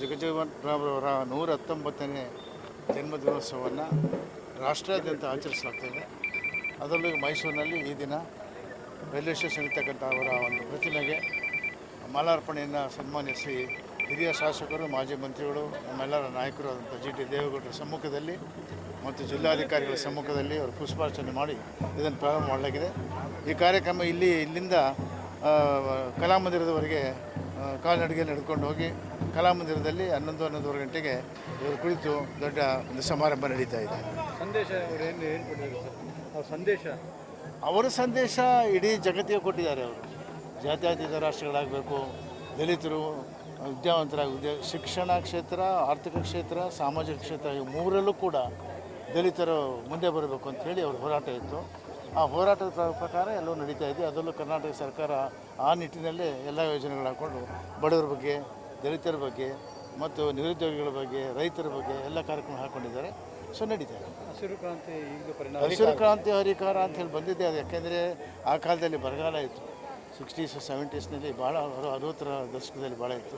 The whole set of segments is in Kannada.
ಜಗಜೀವನ್ ರಾಮ್ರವರ 119ನೇ ಜನ್ಮದಿನೋತ್ಸವವನ್ನು ರಾಷ್ಟ್ರಾದ್ಯಂತ ಆಚರಿಸಲಾಗ್ತಾಯಿದೆ. ಅದರಲ್ಲೂ ಮೈಸೂರಿನಲ್ಲಿ ಈ ದಿನ ರೈಲ್ವೆ ಸ್ಟೇಷನ್ ಇರ್ತಕ್ಕಂಥ ಅವರ ಒಂದು ಪ್ರತಿಮೆಗೆ ಮಾಲಾರ್ಪಣೆಯನ್ನು ಸನ್ಮಾನಿಸಿ ಹಿರಿಯ ಶಾಸಕರು, ಮಾಜಿ ಮಂತ್ರಿಗಳು, ನಮ್ಮೆಲ್ಲರ ನಾಯಕರು ಆದಂಥ ಜಿ ಟಿ ದೇವೇಗೌಡರ ಸಮ್ಮುಖದಲ್ಲಿ ಮತ್ತು ಜಿಲ್ಲಾಧಿಕಾರಿಗಳ ಸಮ್ಮುಖದಲ್ಲಿ ಅವರು ಪುಷ್ಪಾರ್ಚನೆ ಮಾಡಿ ಇದನ್ನು ಪ್ರಾರಂಭ ಮಾಡಲಾಗಿದೆ. ಈ ಕಾರ್ಯಕ್ರಮ ಇಲ್ಲಿಂದ ಕಲಾಮಂದಿರದವರೆಗೆ ಕಾಲ್ನಡಿಗೆ ನಡೆದುಕೊಂಡು ಹೋಗಿ ಕಲಾಮಂದಿರದಲ್ಲಿ 11-11:30 ಗಂಟೆಗೆ ಇವರು ಕುಳಿತು ದೊಡ್ಡ ಒಂದು ಸಮಾರಂಭ ನಡೀತಾ ಇದೆ. ಅವರ ಸಂದೇಶ ಇಡೀ ಜಗತ್ತಿಗೆ ಕೊಟ್ಟಿದ್ದಾರೆ. ಅವರು ಜಾತ್ಯತೀತ ರಾಷ್ಟ್ರಗಳಾಗಬೇಕು, ದಲಿತರು ವಿದ್ಯಾವಂತರಾಗಿ ಶಿಕ್ಷಣ ಕ್ಷೇತ್ರ, ಆರ್ಥಿಕ ಕ್ಷೇತ್ರ, ಸಾಮಾಜಿಕ ಕ್ಷೇತ್ರ ಇವು ಮೂರಲ್ಲೂ ಕೂಡ ದಲಿತರು ಮುಂದೆ ಬರಬೇಕು ಅಂಥೇಳಿ ಅವ್ರ ಹೋರಾಟ ಇತ್ತು. ಆ ಹೋರಾಟದ ಪ್ರಕಾರ ಎಲ್ಲವೂ ನಡೀತಾ ಇದೆ. ಅದರಲ್ಲೂ ಕರ್ನಾಟಕ ಸರ್ಕಾರ ಆ ನಿಟ್ಟಿನಲ್ಲೇ ಎಲ್ಲ ಯೋಜನೆಗಳು ಹಾಕ್ಕೊಂಡು ಬಡವರ ಬಗ್ಗೆ, ದಲಿತರ ಬಗ್ಗೆ ಮತ್ತು ನಿರುದ್ಯೋಗಿಗಳ ಬಗ್ಗೆ, ರೈತರ ಬಗ್ಗೆ ಎಲ್ಲ ಕಾರ್ಯಕ್ರಮ ಹಾಕ್ಕೊಂಡಿದ್ದಾರೆ. ಸೊ ನಡೀತಾ ಇದೆ. ಹಸಿರು ಕ್ರಾಂತಿ ಹರಿಕಾರ ಅಂತ ಹೇಳಿ ಬಂದಿದೆ. ಅದು ಯಾಕೆಂದರೆ ಆ ಕಾಲದಲ್ಲಿ ಬರಗಾಲ ಇತ್ತು. 60s 70sನಲ್ಲಿ ಭಾಳ 60ರ ದಶಕದಲ್ಲಿ ಭಾಳ ಇತ್ತು.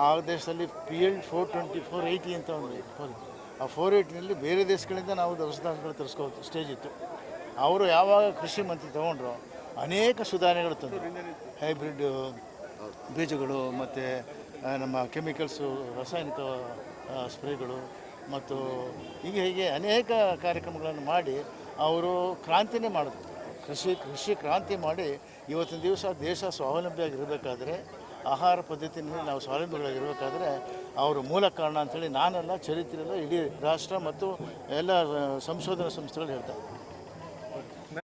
ಆ ದೇಶದಲ್ಲಿ PL 480 ಅಂತ ಒಂದು ಆ 480ನಲ್ಲಿ ಬೇರೆ ದೇಶಗಳಿಂದ ನಾವು ದವಸಧಾನ್ಯಗಳು ತರಿಸ್ಕೋಬೋದು ಸ್ಟೇಜ್ ಇತ್ತು. ಅವರು ಯಾವಾಗ ಕೃಷಿ ಮಂತ್ರಿ ತೊಗೊಂಡ್ರು ಅನೇಕ ಸುಧಾರಣೆಗಳು ತಂದರು. ಹೈಬ್ರಿಡ್ ಬೀಜಗಳು ಮತ್ತು ನಮ್ಮ ಕೆಮಿಕಲ್ಸು, ರಾಸಾಯನಿಕ ಸ್ಪ್ರೇಗಳು ಮತ್ತು ಹೀಗೆ ಅನೇಕ ಕಾರ್ಯಕ್ರಮಗಳನ್ನು ಮಾಡಿ ಅವರು ಕ್ರಾಂತಿನೇ ಮಾಡಿದ್ರು. ಕೃಷಿ ಕ್ರಾಂತಿ ಮಾಡಿ ಇವತ್ತಿನ ದಿವಸ ದೇಶ ಸ್ವಾವಲಂಬಿಯಾಗಿರಬೇಕಾದ್ರೆ, ಆಹಾರ ಪದ್ಧತಿಯಲ್ಲಿ ನಾವು ಸ್ವಾವಲಂಬಿಗಳಾಗಿರಬೇಕಾದ್ರೆ ಅವರು ಮೂಲ ಕಾರಣ ಅಂಥೇಳಿ ನಾನೆಲ್ಲ ಚರಿತ್ರೆಯಲ್ಲ ಇಡೀ ರಾಷ್ಟ್ರ ಮತ್ತು ಎಲ್ಲ ಸಂಶೋಧನಾ ಸಂಸ್ಥೆಗಳು ಹೇಳ್ತಾರೆ.